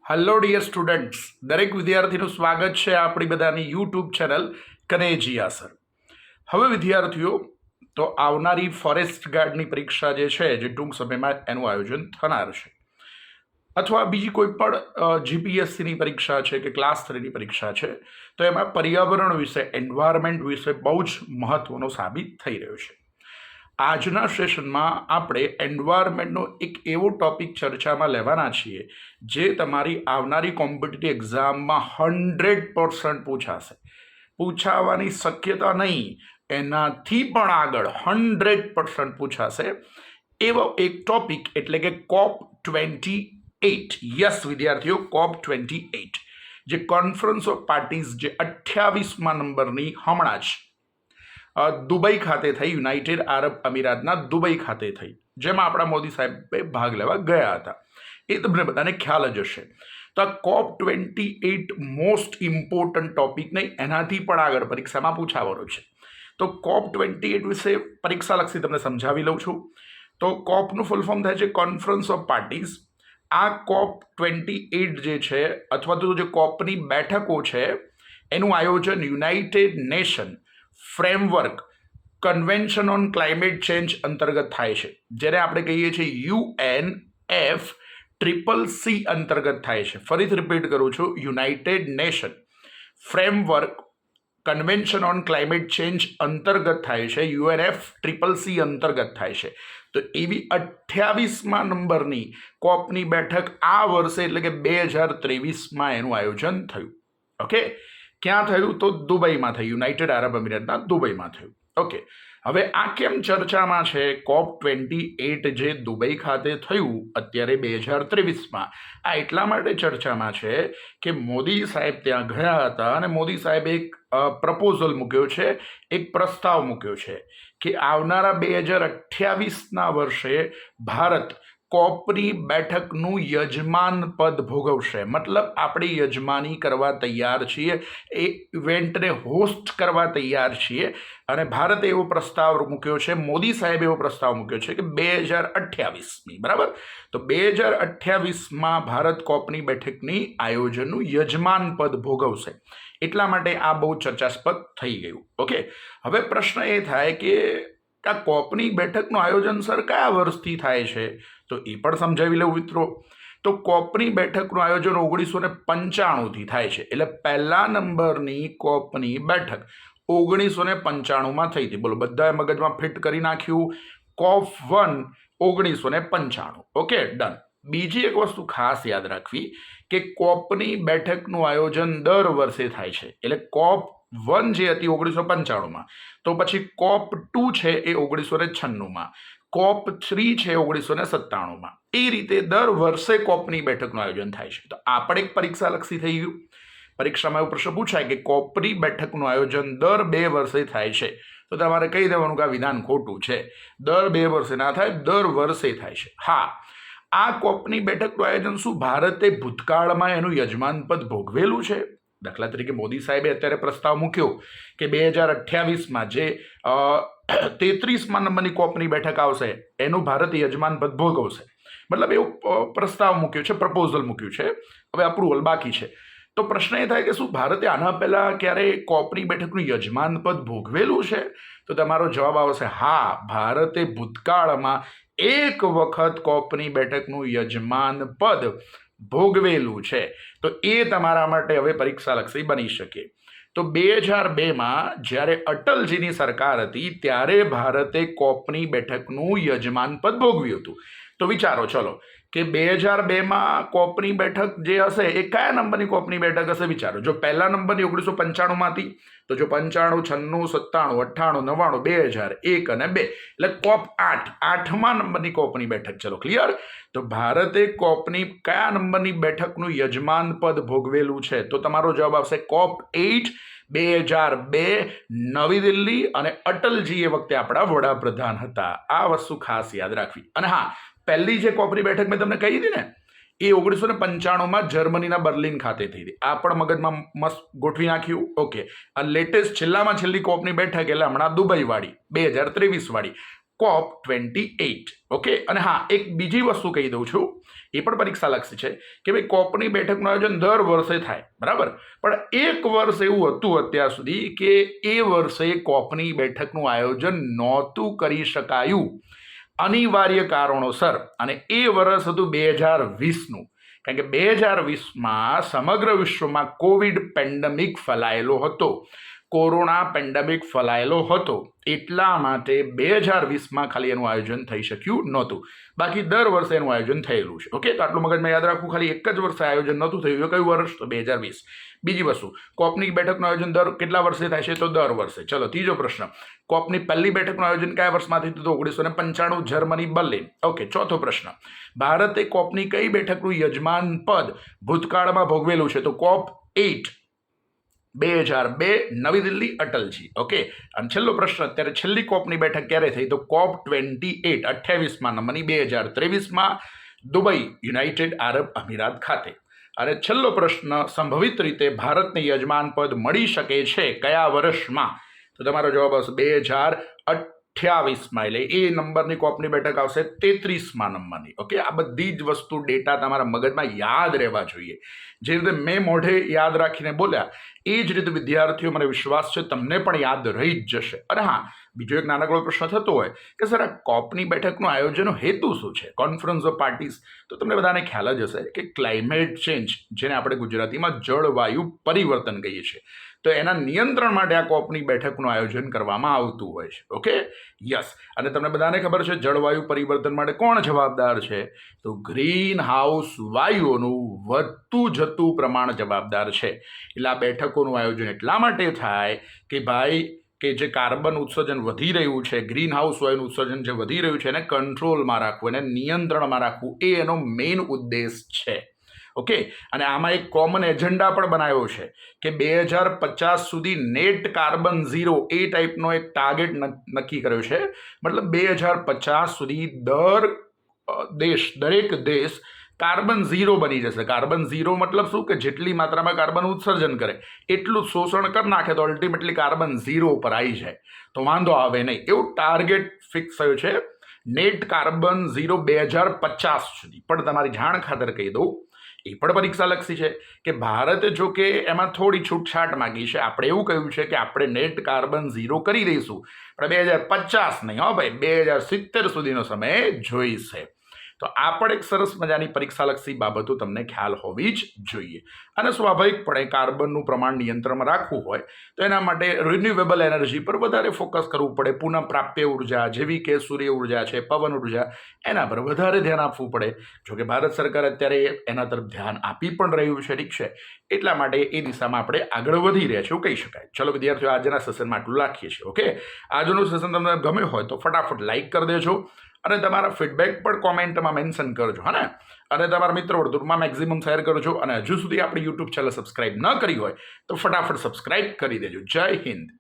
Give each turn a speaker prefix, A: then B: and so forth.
A: Hello dear students, દરેક વિદ્યાર્થીનું સ્વાગત છે આપણી બધાની યુટ્યુબ ચેનલ કનેજીયા સર. હવે વિદ્યાર્થીઓ, તો આવનારી ફોરેસ્ટ ગાર્ડની પરીક્ષા જે છે, જે ટૂંક સમયમાં એનું આયોજન થનાર છે, અથવા બીજી કોઈ પણ જીપીએસસીની પરીક્ષા છે કે ક્લાસ 3ની પરીક્ષા છે, તો એમાં પર્યાવરણ વિશે, એન્વાયરમેન્ટ વિશે બહુ જ મહત્વનો સાબિત થઈ રહ્યો છે. આજના સેશનમાં આપણે એન્વાયરમેન્ટનો એક એવો ટોપિક ચર્ચામાં લેવાના છીએ જે તમારી આવનારી કોમ્પિટિટિવ એક્ઝામમાં 100% પૂછાવાની શક્યતા નહીં, એનાથી પણ આગળ 100% પૂછાશે એવો એક ટોપિક, એટલે કે COP28. યસ વિદ્યાર્થીઓ, COP28, જે કોન્ફરન્સ ઓફ પાર્ટીઝ, જે 28મા નંબરની હમણાં જ દુબઈ ખાતે થઈ, યુનાઇટેડ આરબ અમીરાતના દુબઈ ખાતે થઈ, જેમાં આપણા મોદી સાહેબે ભાગ લેવા ગયા હતા. એ તમને બધાને ખ્યાલ જ હશે. તો આ COP28 મોસ્ટ ઇમ્પોર્ટન્ટ ટોપિક નહીં, એનાથી પણ આગળ પરીક્ષામાં પૂછાવાનો છે. તો COP28 વિશે પરીક્ષાલક્ષી તમને સમજાવી લઉં છું. તો COPનું ફૂલ ફોર્મ થાય છે કોન્ફરન્સ ઓફ પાર્ટીઝ. આ COP28 જે છે, અથવા તો જે COPની બેઠકો છે, એનું આયોજન United nation framework convention on climate change અંતર્ગત થાય છે, જેને આપણે કહીએ છીએ UNFCCC અંતર્ગત થાય છે. ફરીથી રિપીટ કરું છું, United nation framework convention on climate change અંતર્ગત થાય છે, UNFCCC અંતર્ગત થાય છે. તો એવી 28મા નંબરની કોપની બેઠક આ વર્ષે, એટલે કે 2023માં એનું આયોજન થયું. ઓકે, ક્યાં થયું? તો દુબઈમાં થયું, યુનાઇટેડ આરબ અમીરાતના દુબઈમાં થયું. ઓકે, હવે આ કેમ ચર્ચામાં છે? COP28 જે દુબઈ ખાતે થયું અત્યારે 2023માં, આ એટલા માટે ચર્ચામાં છે કે મોદી સાહેબ ત્યાં ગયા હતા અને મોદી સાહેબે એક પ્રપોઝલ મૂક્યો છે, એક પ્રસ્તાવ મૂક્યો છે કે આવનારા 2028ના વર્ષે ભારત કોપની બેઠકનું યજમાન પદ ભોગવશે. મતલબ આપણે યજમાની કરવા તૈયાર છીએ, એ ઇવેન્ટને હોસ્ટ કરવા તૈયાર છીએ. અને ભારતે એવો પ્રસ્તાવ મૂક્યો છે, મોદી સાહેબે એવો પ્રસ્તાવ મૂક્યો છે કે 2028ની, બરાબર? તો 2028માં ભારત કોપની બેઠકની આયોજનનું યજમાન પદ ભોગવશે. એટલા માટે આ બહુ ચર્ચાસ્પદ થઈ ગયું. ઓકે, હવે પ્રશ્ન એ થાય કે આ કોપની બેઠકનું આયોજન સર કયા વર્ષથી થાય છે? તો એ પણ સમજાવી લઉં મિત્રો. તો કોપની બેઠકનું આયોજન 1995થી થાય છે. એટલે પહેલા નંબરની કોપની બેઠક 1995માં થઈ હતી. બોલો, બધાએ મગજમાં ફિટ કરી નાખ્યું? COP1 1995. Okay, done. બીજી એક વસ્તુ ખાસ યાદ રાખવી કે કોપની બેઠકનું આયોજન દર વર્ષે થાય છે. એટલે COP1 જે હતી 1995માં, તો પછી COP2 છે એ 1996માં, COP3 છે 1997માં. એ રીતે દર વર્ષે કોપની બેઠકનું આયોજન થાય છે. તો આ પણ એક પરીક્ષાલક્ષી થઈ ગયું. પરીક્ષામાં એવો પ્રશ્ન પૂછાય કે કોપની બેઠકનું આયોજન દર 2 વર્ષે થાય છે, તો તમારે કહી દેવાનું કે આ વિધાન ખોટું છે. દર 2 વર્ષે ના થાય, દર વર્ષે થાય છે. હા, આ કોપની બેઠકનું આયોજન શું ભારતે ભૂતકાળમાં એનું યજમાન પદ ભોગવેલું છે? દાખલા તરીકે મોદી સાહેબે અત્યારે પ્રસ્તાવ મૂક્યો કે 2028માં જે 33મા નંબરની કોપની બેઠક આવશે, એનું ભારત યજમાન પદ ભોગવશે. મતલબ એવો પ્રસ્તાવ મૂક્યો છે, પ્રપોઝલ મૂક્યું છે. હવે અપ્રુવલ બાકી છે. તો પ્રશ્ન એ થાય કે શું ભારતે આના પહેલા ક્યારે કોપની બેઠકનું યજમાન પદ ભોગવેલું છે? તો તમારો જવાબ આવશે હા, ભારતે ભૂતકાળમાં એક વખત કોપની બેઠકનું યજમાન પદ ભોગવેલું છે. તો એ તમારા માટે હવે પરીક્ષાલક્ષી બની શકે. તો 2002માં જ્યારે અટલજીની સરકાર હતી, ત્યારે ભારતે કોપની બેઠકનું યજમાન પદ ભોગવ્યું હતું. તો વિચારો ચલો કે 2002માં કોપની બેઠક જે હશે એ કયા નંબરની કોપની બેઠક હશે? વિચારો. જો પહેલા નંબરની 1995માં હતી, તો જો 95, 96, 97, 98, 99, 2001 અને 2, એટલે COP8, 8મા નંબરની કોપની બેઠક. ચલો, ક્લિયર? તો ભારતે કોપની કયા નંબરની બેઠકનું યજમાન પદ ભોગવેલું છે? તો તમારો જવાબ આવશે COP8, 2002, નવી દિલ્હી. અને અટલજી એ વખતે આપણા વડાપ્રધાન હતા. આ વસ્તુ ખાસ યાદ રાખવી. અને હા, પહેલી જે કોપની બેઠક મેં તમને કહી હતી ને, એ 1995માં જર્મનીના બર્લિન ખાતે થઈ હતી. આ પણ મગજમાં મસ્ત ગોઠવી નાખ્યું. ઓકે, આ લેટેસ્ટ છેલ્લામાં છેલ્લી કોપની બેઠક એટલે હમણાં દુબઈ વાળી, 2023 વાળી, COP28. ઓકે, અને હા, એક બીજી વસ્તુ કહી દઉં છું, એ પણ પરીક્ષાલક્ષી છે કે ભાઈ કોપની બેઠકનું આયોજન દર વર્ષે થાય, બરાબર, પણ એક વર્ષ એવું હતું અત્યાર સુધી કે એ વર્ષે કોપની બેઠકનું આયોજન નહોતું કરી શકાયું અનિવાર્ય કારણોસર, અને એ વર્ષ હતું 2020નું. કારણ કે 2020માં સમગ્ર વિશ્વમાં કોવિડ પેન્ડેમિક ફેલાયેલો હતો, કોરોના પેન્ડેમિક ફેલાયેલો હતો, એટલા માટે 2020માં ખાલી એનું આયોજન થઈ શક્યું નહોતું. બાકી દર વર્ષે એનું આયોજન થયેલું છે. ઓકે, તો આટલું મગજમાં યાદ રાખવું, ખાલી એક જ વર્ષે આયોજન નહોતું થયું. કયું વર્ષ? તો 2020. બીજી વસ્તુ, કોપની બેઠકનું આયોજન દર કેટલા વર્ષે થાય છે? તો દર વર્ષે. ચલો, ત્રીજો પ્રશ્ન, કોપની પહેલી બેઠકનું આયોજન કયા વર્ષમાં થયું? તો 1995, જર્મની, બર્લિન. ઓકે, ચોથો પ્રશ્ન, ભારતે કોપની કઈ બેઠકનું યજમાન પદ ભૂતકાળમાં ભોગવેલું છે? તો COP8 2002, નવી દિલ્હી, અટલજી. ઓકે, અને છેલ્લો પ્રશ્ન, અત્યારે છેલ્લી કોપની બેઠક ક્યારે થઈ? તો COP28 28માં નંબરની 2023માં દુબઈ, યુનાઇટેડ આરબ અમીરાત ખાતે. અને છેલ્લો પ્રશ્ન, સંભવિત રીતે ભારતને યજમાન પદ મળી શકે છે કયા વર્ષમાં? તો તમારો જવાબ આવશે 2028માં, એટલે એ નંબરની કોપની બેઠક આવશે 33મા નંબરની. ઓકે, આ બધી જ વસ્તુ ડેટા તમારા મગજમાં યાદ રહેવા જોઈએ. જે રીતે મેં મોઢે યાદ રાખીને બોલ્યા એ જ રીતે વિદ્યાર્થીઓ, મને વિશ્વાસ છે તમને પણ યાદ રહી જ જશે. અને હા, બીજો એક નાનકડો પ્રશ્ન થતો હોય કે સર આ કોપની બેઠકનું આયોજનનો હેતુ શું છે? Conference of parties. તો તમને બધાને ખ્યાલ જ હશે કે ક્લાઇમેટ ચેન્જ, જેને આપણે ગુજરાતીમાં જળવાયુ પરિવર્તન કહીએ છીએ, તો એના નિયંત્રણ માટે આ કોપની બેઠકનું આયોજન કરવામાં આવતું હોય છે. Okay, yes. અને તમને બધાને ખબર છે જળવાયુ પરિવર્તન માટે કોણ જવાબદાર છે? તો ગ્રીન હાઉસ વાયુઓનું વધતું જતું પ્રમાણ જવાબદાર છે. એટલે આ બેઠકોનું આયોજન એટલા માટે થાય કે ભાઈ, કે જે કાર્બન ઉત્સર્જન વધી રહ્યું છે, ગ્રીન હાઉસ વાયુનું ઉત્સર્જન જે વધી રહ્યું છે, એને કંટ્રોલમાં રાખવું, એને નિયંત્રણમાં રાખવું, એ એનો મેઇન ઉદ્દેશ છે. ઓકે, અને આમાં એક કોમન એજન્ડા પણ બનાવ્યો છે કે 2050 સુધી નેટ કાર્બન ઝીરો, એ ટાઈપનો એક ટાર્ગેટ નક્કી કર્યો છે. મતલબ 2050 સુધી દરેક દેશ કાર્બન ઝીરો બની જશે. કાર્બન ઝીરો મતલબ શું? કે જેટલી માત્રામાં કાર્બન ઉત્સર્જન કરે એટલું શોષણ કરી નાખે તો અલ્ટિમેટલી કાર્બન ઝીરો ઉપર આવી જાય તો વાંધો આવે નહીં, એવું ટાર્ગેટ ફિક્સ થયું છે, નેટ કાર્બન ઝીરો 2050 સુધી. પણ તમારી જાણ ખાતર કહી દઉં, એ પણ પરીક્ષાલક્ષી છે કે ભારતે જો કે એમાં થોડી છૂટછાટ માંગી છે. આપણે એવું કહ્યું છે કે આપણે નેટ કાર્બન ઝીરો કરી દઈશું, પણ 2050 નહીં, હો ભાઈ, 2070 સુધીનો સમય જોઈશે. તો આ પણ એક સરસ મજાની પરીક્ષાલક્ષી બાબતો તમને ખ્યાલ હોવી જ જોઈએ. અને સ્વાભાવિકપણે કાર્બનનું પ્રમાણ નિયંત્રણમાં રાખવું હોય તો એના માટે રિન્યુએબલ એનર્જી પર વધારે ફોકસ કરવું પડે. પુનઃપ્રાપ્ય ઉર્જા જેવી કે સૂર્ય ઉર્જા છે, પવન ઉર્જા, એના પર વધારે ધ્યાન આપવું પડે. જોકે ભારત સરકાર અત્યારે એના તરફ ધ્યાન આપી પણ રહ્યું છે, ઠીક છે, એટલા માટે એ દિશામાં આપણે આગળ વધી રહ્યા છીએ કહી શકાય. ચલો વિદ્યાર્થીઓ, આજના સેશનમાં આટલું રાખીએ છીએ. ઓકે, આજનું સેશન તમને ગમ્યું હોય તો ફટાફટ લાઈક કરી દેજો અને તમારા ફીડબેક પણ કોમેન્ટમાં મેન્શન કરજો, હા ને. અને તમારા મિત્ર વર્તુળમાં મેક્સિમમ શેર કરજો. અને હજુ સુધી આપણી યુટ્યુબ ચેનલ સબસ્ક્રાઇબ ન કરી હોય તો ફટાફટ સબસ્ક્રાઇબ કરી દેજો. જય હિન્દ.